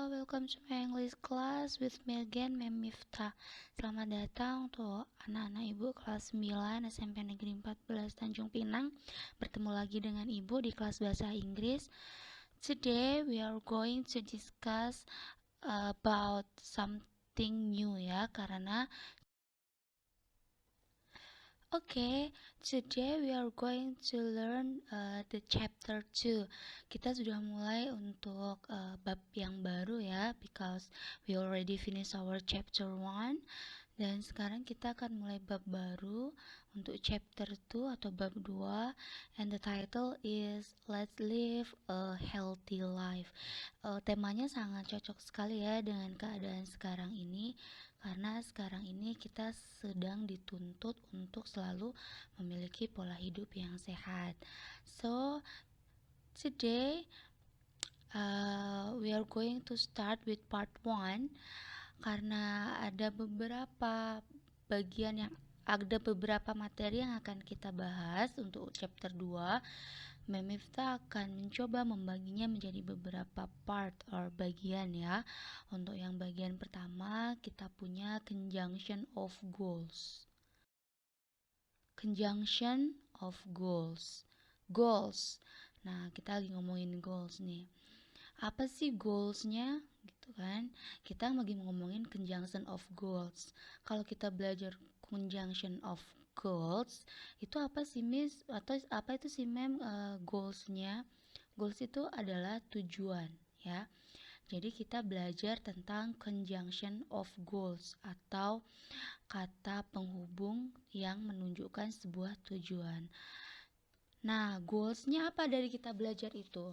welcome to my English class with me again, Mem Miftah. Selamat datang untuk anak-anak Ibu kelas 9 SMP Negeri 14 Tanjung Pinang. Bertemu lagi dengan Ibu di kelas bahasa Inggris. Today we are going to discuss about something new ya, karena Okay, today we are going to learn the chapter 2. Kita sudah mulai untuk bab yang baru ya, because we already finished our chapter 1. Dan sekarang kita akan mulai bab baru untuk chapter 2 atau bab 2. And the title is Let's Live a Healthy Life. Temanya sangat cocok sekali ya dengan keadaan sekarang ini, karena sekarang ini kita sedang dituntut untuk selalu memiliki pola hidup yang sehat. So today we are going to start with part 1, karena ada beberapa materi yang akan kita bahas untuk chapter 2. Mem Miftah akan mencoba membaginya menjadi beberapa part or bagian ya. Untuk yang bagian pertama kita punya conjunction of goals. Conjunction of goals. Goals. Nah, kita lagi ngomongin goals nih. Apa sih goalsnya? Gitu kan. Kita lagi ngomongin conjunction of goals. Kalau kita belajar conjunction of goals, itu apa sih Miss? Atau apa itu sih Mem goalsnya? Goals itu adalah tujuan ya. Jadi kita belajar tentang conjunction of goals atau kata penghubung yang menunjukkan sebuah tujuan. Nah, goalsnya apa dari kita belajar itu?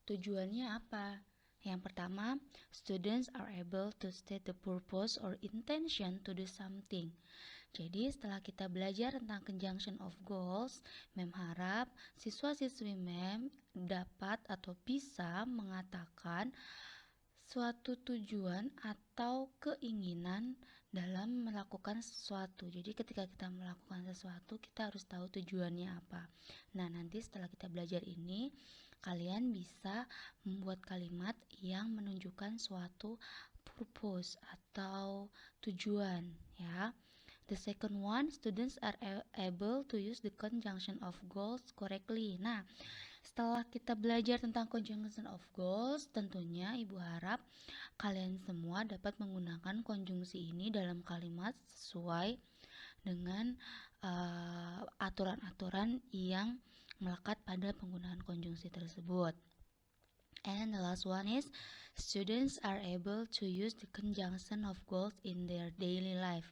Tujuannya apa? Yang pertama, students are able to state the purpose or intention to do something. Jadi setelah kita belajar tentang conjunction of goals, Mem harap siswa-siswi Mem dapat atau bisa mengatakan suatu tujuan atau keinginan dalam melakukan sesuatu. Jadi ketika kita melakukan sesuatu, kita harus tahu tujuannya apa. Nah, nanti setelah kita belajar ini, kalian bisa membuat kalimat yang menunjukkan suatu purpose atau tujuan ya. The second one, students are able to use the conjunction of goals correctly. Nah, setelah kita belajar tentang conjunction of goals, tentunya Ibu harap kalian semua dapat menggunakan konjungsi ini dalam kalimat sesuai dengan aturan-aturan yang melekat pada penggunaan konjungsi tersebut. And the last one is students are able to use the conjunction of goals in their daily life.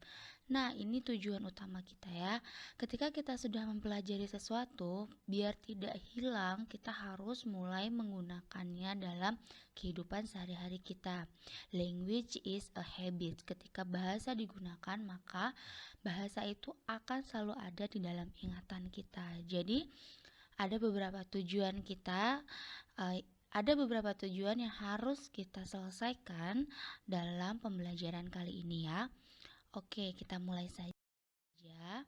Nah, ini tujuan utama kita ya. Ketika kita sudah mempelajari sesuatu, biar tidak hilang, kita harus mulai menggunakannya dalam kehidupan sehari-hari kita. Language is a habit. Ketika bahasa digunakan, maka bahasa itu akan selalu ada di dalam ingatan kita. Jadi, ada beberapa tujuan yang harus kita selesaikan dalam pembelajaran kali ini ya. Oke, kita mulai saja.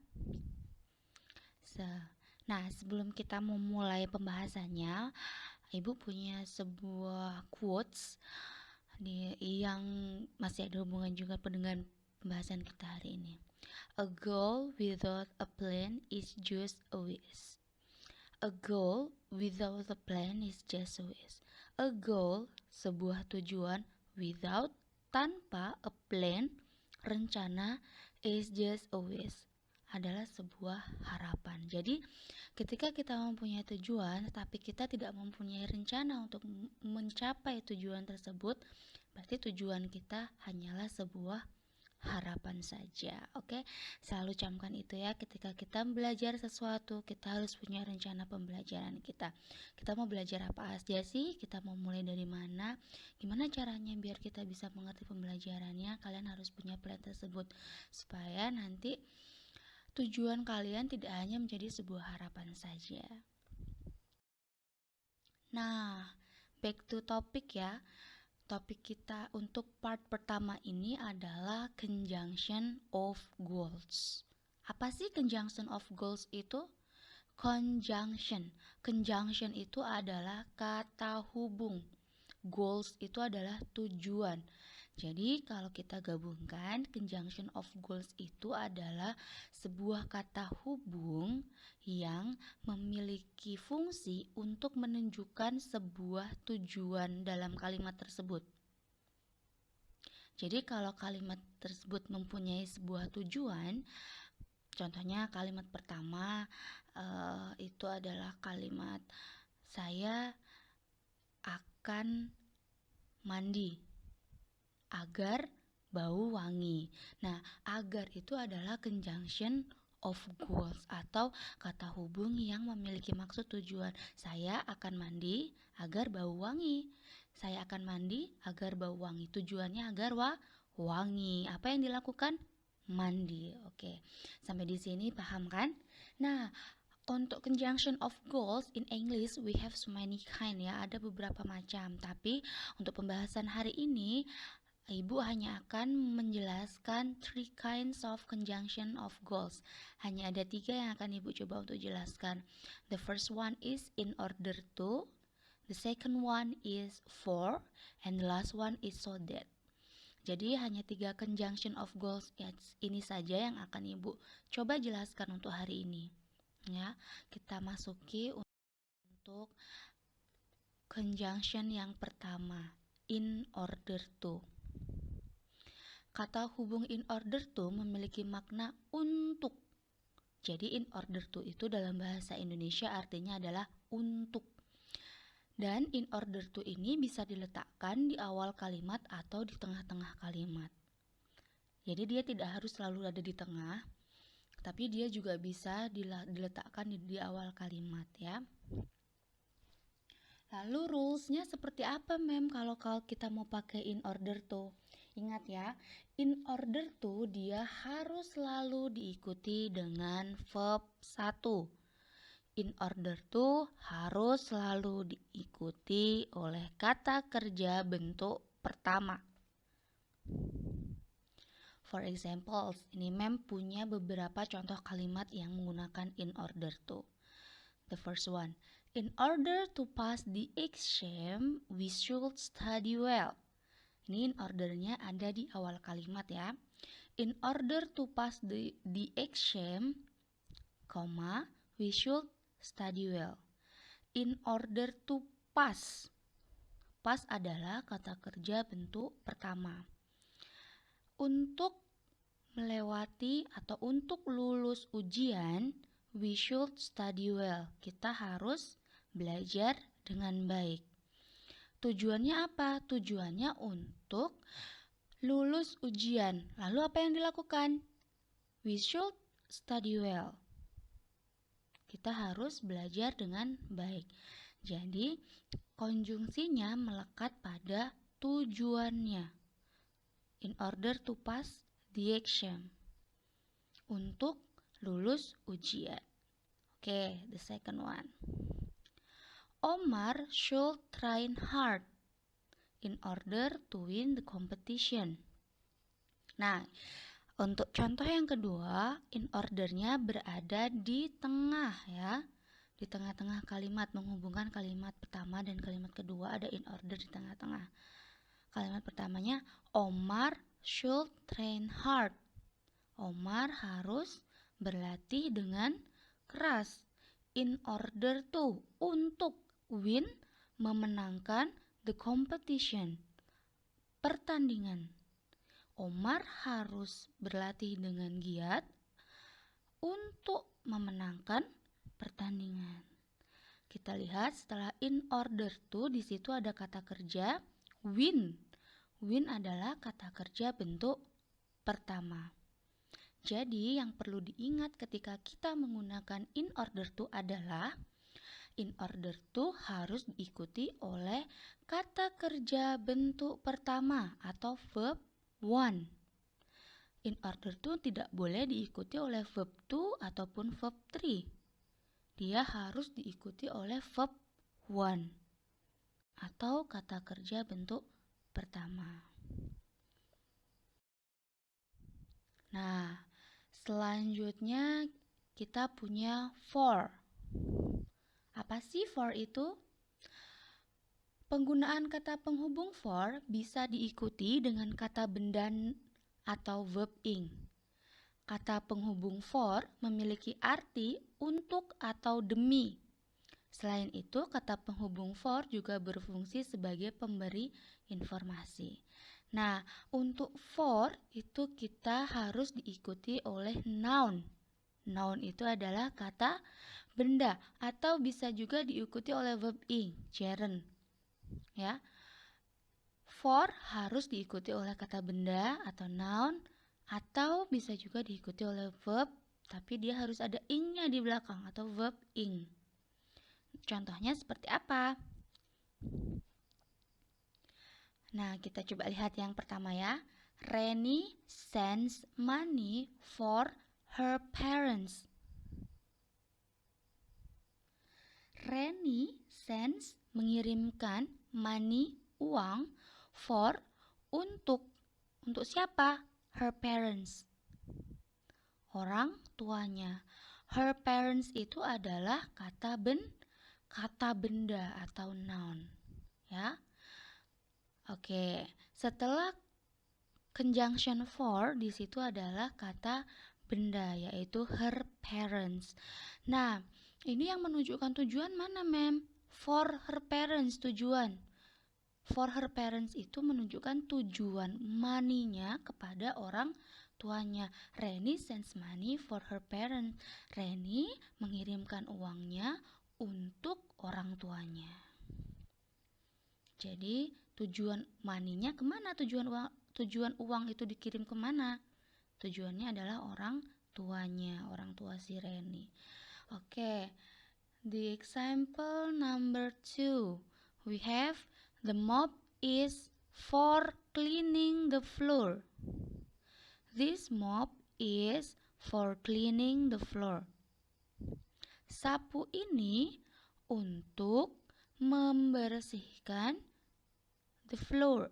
Nah, sebelum kita memulai pembahasannya, Ibu punya sebuah quotes yang masih ada hubungan juga dengan pembahasan kita hari ini. A goal without a plan is just a wish. A goal without a plan is just a wish. A goal, sebuah tujuan, without, tanpa, a plan, rencana, is just a wish, adalah sebuah harapan. Jadi ketika kita mempunyai tujuan tetapi kita tidak mempunyai rencana untuk mencapai tujuan tersebut, berarti tujuan kita hanyalah sebuah harapan saja. Oke, selalu camkan itu ya. Ketika kita belajar sesuatu, kita harus punya rencana pembelajaran kita. Kita mau belajar apa aja sih? Kita mau mulai dari mana? Gimana caranya biar kita bisa mengerti pembelajarannya? Kalian harus punya plan tersebut supaya nanti tujuan kalian tidak hanya menjadi sebuah harapan saja. Nah, back to topic ya. Topik kita untuk part pertama ini adalah conjunction of goals. Apa sih conjunction of goals itu? Conjunction itu adalah kata hubung. Goals itu adalah tujuan. Jadi kalau kita gabungkan, conjunction of goals itu adalah sebuah kata hubung yang memiliki fungsi untuk menunjukkan sebuah tujuan dalam kalimat tersebut. Jadi kalau kalimat tersebut mempunyai sebuah tujuan, contohnya kalimat pertama itu adalah kalimat saya akan mandi agar bau wangi. Nah, agar itu adalah conjunction of goals atau kata hubung yang memiliki maksud tujuan. Saya akan mandi agar bau wangi. Saya akan mandi agar bau wangi. Tujuannya agar wangi. Apa yang dilakukan? Mandi. Oke. Sampai di sini paham kan? Nah, untuk conjunction of goals in English we have so many kind ya, ada beberapa macam. Tapi untuk pembahasan hari ini Ibu hanya akan menjelaskan 3 kinds of conjunction of goals. Hanya ada 3 yang akan Ibu coba untuk jelaskan. The first one is in order to, the second one is for, and the last one is so that. Jadi hanya 3 conjunction of goals ini saja yang akan Ibu coba jelaskan untuk hari ini. Ya, kita masuki untuk conjunction yang pertama, in order to. Kata hubung in order to memiliki makna untuk. Jadi in order to itu dalam bahasa Indonesia artinya adalah untuk. Dan in order to ini bisa diletakkan di awal kalimat atau di tengah-tengah kalimat. Jadi dia tidak harus selalu ada di tengah, tapi dia juga bisa diletakkan di awal kalimat ya. Lalu rules-nya seperti apa kalau kita mau pakai in order to? Ingat ya, in order to dia harus selalu diikuti dengan verb 1. In order to harus selalu diikuti oleh kata kerja bentuk pertama. For example, ini punya beberapa contoh kalimat yang menggunakan in order to. The first one, in order to pass the exam, we should study well. Ini in ordernya ada di awal kalimat ya. In order to pass the exam, we should study well. In order to pass. Pass adalah kata kerja bentuk pertama. Untuk melewati atau untuk lulus ujian, we should study well. Kita harus belajar dengan baik. Tujuannya apa? Tujuannya untuk lulus ujian. Lalu apa yang dilakukan? We should study well. Kita harus belajar dengan baik. Jadi, konjungsinya melekat pada tujuannya. In order to pass the exam. Untuk lulus ujian. Okay, the second one. Omar should train hard in order to win the competition. Nah, untuk contoh yang kedua, in ordernya berada di tengah ya. Di tengah-tengah kalimat, menghubungkan kalimat pertama dan kalimat kedua ada in order di tengah-tengah. Kalimat pertamanya, Omar should train hard. Omar harus berlatih dengan keras. In order to, untuk win, memenangkan the competition, pertandingan. Omar harus berlatih dengan giat untuk memenangkan pertandingan. Kita lihat setelah in order to, di situ ada kata kerja win. Win adalah kata kerja bentuk pertama. Jadi yang perlu diingat ketika kita menggunakan in order to adalah in order to harus diikuti oleh kata kerja bentuk pertama atau verb 1. In order to tidak boleh diikuti oleh verb 2 ataupun verb 3. Dia harus diikuti oleh verb 1 atau kata kerja bentuk pertama. Nah, selanjutnya kita punya for. Apa sih for itu? Penggunaan kata penghubung for bisa diikuti dengan kata benda atau verb ing. Kata penghubung for memiliki arti untuk atau demi. Selain itu, kata penghubung for juga berfungsi sebagai pemberi informasi. Nah, untuk for itu kita harus diikuti oleh noun. Noun itu adalah kata benda atau bisa juga diikuti oleh verb ing, gerund. Ya. For harus diikuti oleh kata benda atau noun atau bisa juga diikuti oleh verb tapi dia harus ada ing-nya di belakang atau verb ing. Contohnya seperti apa? Nah, kita coba lihat yang pertama ya. Reni sends money for her parents. Reni sends mengirimkan money uang for untuk siapa? Her parents. Orang tuanya. Her parents itu adalah kata benda atau noun. Ya. Oke, setelah conjunction for di situ adalah kata benda yaitu her parents. Nah, ini yang menunjukkan tujuan mana, Mem? For her parents tujuan. For her parents itu menunjukkan tujuan money-nya kepada orang tuanya. Reni sends money for her parents. Reni mengirimkan uangnya untuk orang tuanya. Jadi tujuan money-nya kemana? Tujuan uang itu dikirim kemana? Tujuannya adalah orang tuanya, orang tua si Reni. Oke, the example number 2. We have the mop is for cleaning the floor. This mop is for cleaning the floor. Sapu ini untuk membersihkan the floor,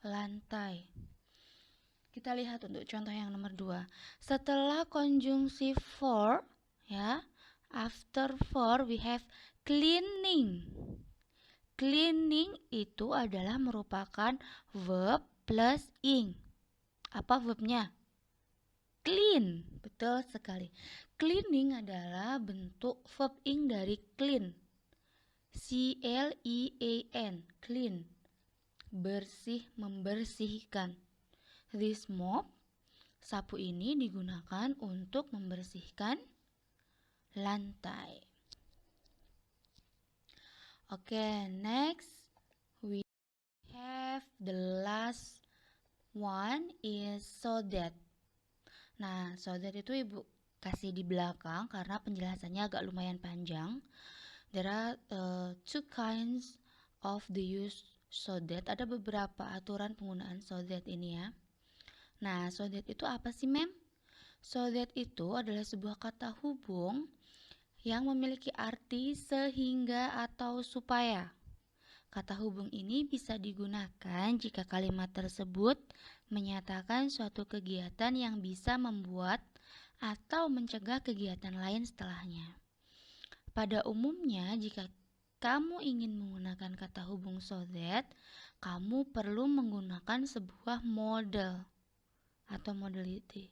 lantai. Kita lihat untuk contoh yang nomor 2. Setelah konjungsi for, ya, after for we have cleaning. Cleaning itu adalah merupakan verb plus ing. Apa verbnya? Clean. Betul sekali. Cleaning adalah bentuk verb ing dari clean. C-L-E-A-N. Clean. Bersih, membersihkan. This mop, sapu ini digunakan untuk membersihkan lantai. Oke, next we have the last one is so that. Nah, so that itu Ibu kasih di belakang karena penjelasannya agak lumayan panjang. There are two kinds of the use so that. Ada beberapa aturan penggunaan so that ini ya. Nah, so that itu apa sih, Mem? So that itu adalah sebuah kata hubung yang memiliki arti sehingga atau supaya. Kata hubung ini bisa digunakan jika kalimat tersebut menyatakan suatu kegiatan yang bisa membuat atau mencegah kegiatan lain setelahnya. Pada umumnya, jika kamu ingin menggunakan kata hubung so that, kamu perlu menggunakan sebuah model atau modality.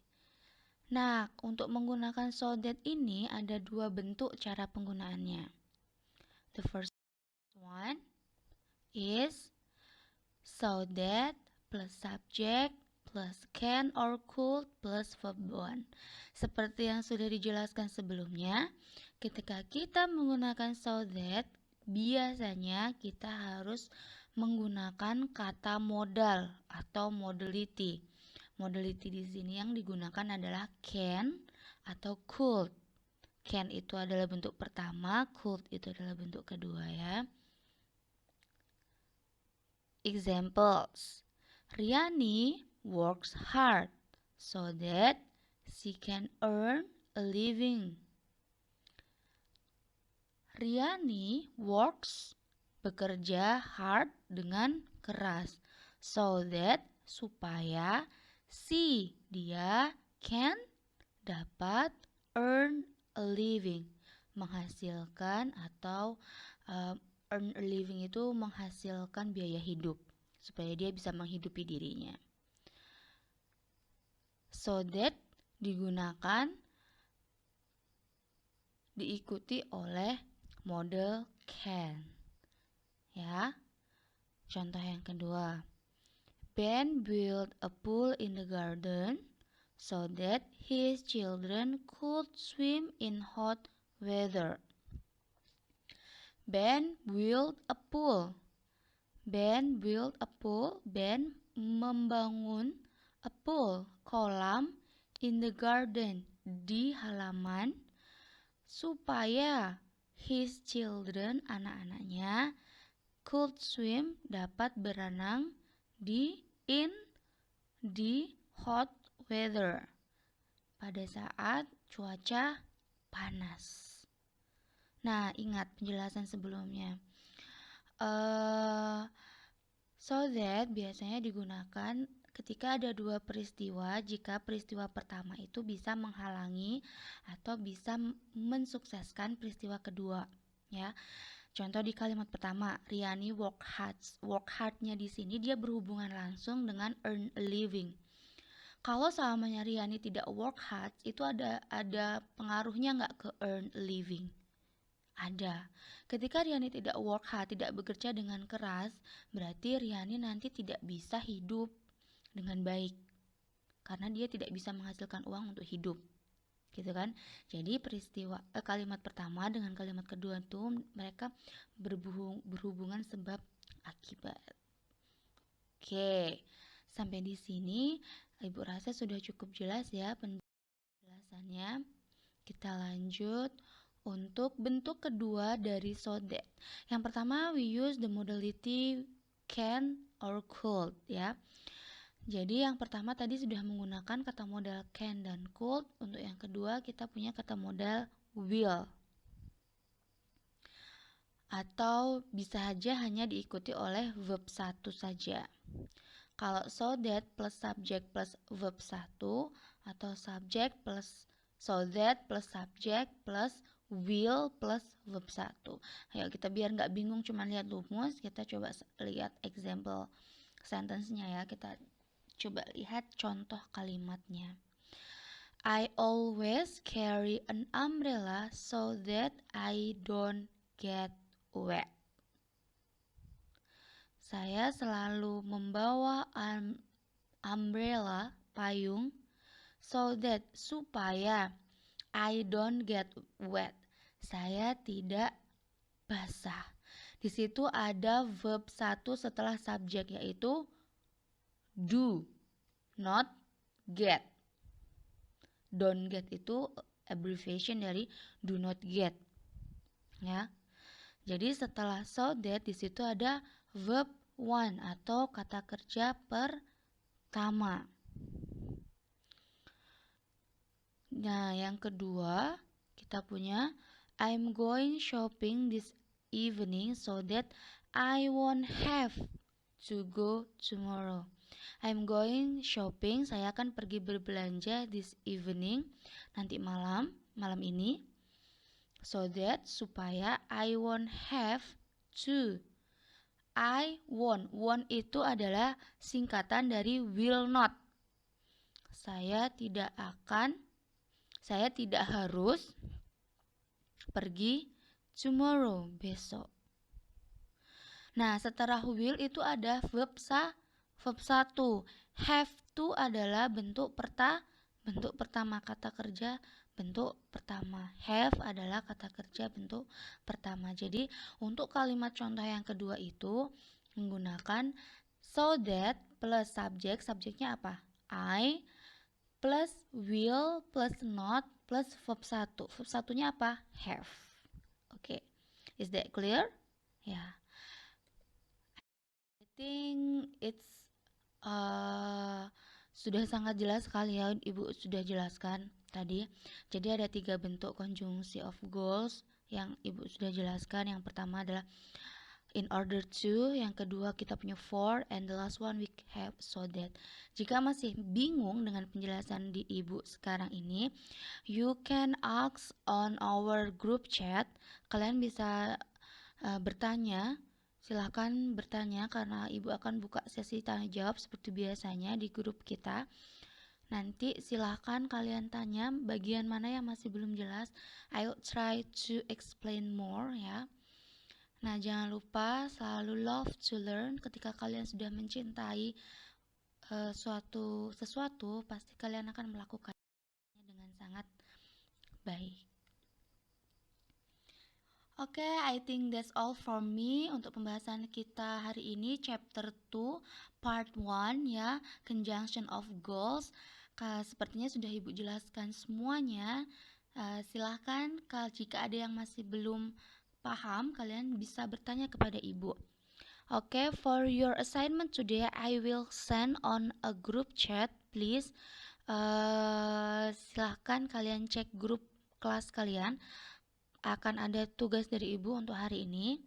Nah, untuk menggunakan so that ini ada dua bentuk cara penggunaannya. The first one is so that plus subject plus can or could plus verb one. Seperti yang sudah dijelaskan sebelumnya, ketika kita menggunakan so that, biasanya kita harus menggunakan kata modal atau modality. Modality di sini yang digunakan adalah can atau could. Can itu adalah bentuk pertama, could itu adalah bentuk kedua ya. Examples. Riani works hard so that she can earn a living. Riani works, bekerja hard dengan keras, so that supaya dia can dapat earn a living, menghasilkan atau earn a living itu menghasilkan biaya hidup supaya dia bisa menghidupi dirinya. So that digunakan diikuti oleh model can. Ya. Contoh yang kedua. Ben built a pool in the garden so that his children could swim in hot weather. Ben built a pool. Ben built a pool. Ben membangun a pool, kolam, in the garden, di halaman, supaya his children, anak-anaknya, could swim, dapat berenang di hot weather, pada saat cuaca panas. Nah, ingat penjelasan sebelumnya. So that biasanya digunakan ketika ada dua peristiwa, jika peristiwa pertama itu bisa menghalangi atau bisa mensukseskan peristiwa kedua, ya. Contoh di kalimat pertama, Riani work hard. Work hard-nya di sini dia berhubungan langsung dengan earn a living. Kalau selamanya Riani tidak work hard, itu ada pengaruhnya nggak ke earn a living? Ada. Ketika Riani tidak work hard, tidak bekerja dengan keras, berarti Riani nanti tidak bisa hidup dengan baik. Karena dia tidak bisa menghasilkan uang untuk hidup. Gitu kan? Jadi peristiwa kalimat pertama dengan kalimat kedua itu mereka berhubungan sebab akibat. Oke. Sampai di sini Ibu rasa sudah cukup jelas ya penjelasannya. Kita lanjut untuk bentuk kedua dari so that. Yang pertama, we use the modality can or could, ya. Jadi yang pertama tadi sudah menggunakan kata modal can dan could. Untuk yang kedua kita punya kata modal will. Atau bisa saja hanya diikuti oleh verb 1 saja. Kalau so that plus subject plus verb 1 atau subject plus so that plus subject plus will plus verb 1. Ayo kita biar nggak bingung cuma lihat rumus, kita coba lihat example sentence-nya ya. Kita coba lihat contoh kalimatnya. I always carry an umbrella so that I don't get wet. Saya selalu membawa umbrella, payung, so that, supaya I don't get wet, saya tidak basah. Di situ ada verb 1 setelah subjek, yaitu do, not get. Don't get itu abbreviation dari do not get. Ya. Jadi setelah so that di situ ada verb 1 atau kata kerja pertama. Nah, yang kedua kita punya I'm going shopping this evening so that I won't have to go tomorrow. I'm going shopping, saya akan pergi berbelanja this evening, nanti malam ini. So that, supaya I won't have to. I won't itu adalah singkatan dari will not. Saya tidak harus pergi tomorrow, besok. Nah, setelah will itu ada verb 1. Have to adalah bentuk pertama kata kerja bentuk pertama. Have adalah kata kerja bentuk pertama. Jadi untuk kalimat contoh yang kedua itu menggunakan so that plus subjek. Subjeknya apa? I plus will plus not plus verb 1. Verb 1-nya apa? Have. Oke. Is that clear? Ya. Yeah. I think it's sudah sangat jelas sekali ya, Ibu sudah jelaskan tadi. Jadi ada 3 bentuk konjungsi of goals yang Ibu sudah jelaskan. Yang pertama adalah in order to, yang kedua kita punya for, and the last one we have so that. Jika masih bingung dengan penjelasan di ibu sekarang ini, you can ask on our group chat. Kalian bisa bertanya, silahkan bertanya karena ibu akan buka sesi tanya jawab seperti biasanya di grup kita. Nanti silahkan kalian tanya bagian mana yang masih belum jelas. I'll try to explain more ya. Nah, jangan lupa selalu love to learn. Ketika kalian sudah mencintai sesuatu, pasti kalian akan melakukannya dengan sangat baik. Oke, I think that's all from me untuk pembahasan kita hari ini, chapter 2, part 1 ya, conjunction of goals. Sepertinya sudah ibu jelaskan semuanya. Silahkan jika ada yang masih belum paham, kalian bisa bertanya kepada ibu. Okay, for your assignment today, I will send on a group chat, please. Silahkan kalian cek grup kelas kalian. Akan ada tugas dari ibu untuk hari ini.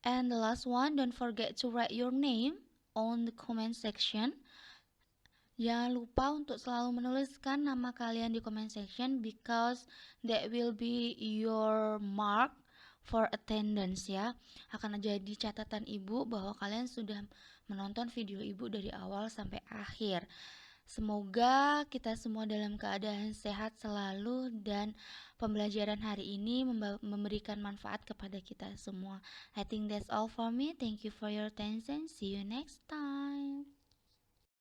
And the last one, don't forget to write your name on the comment section. Jangan lupa untuk selalu menuliskan nama kalian di comment section because that will be your mark for attendance ya. Akan jadi catatan ibu bahwa kalian sudah menonton video ibu dari awal sampai akhir. Semoga kita semua dalam keadaan sehat selalu dan pembelajaran hari ini memberikan manfaat kepada kita semua. I think that's all for me. Thank you for your attention. See you next time.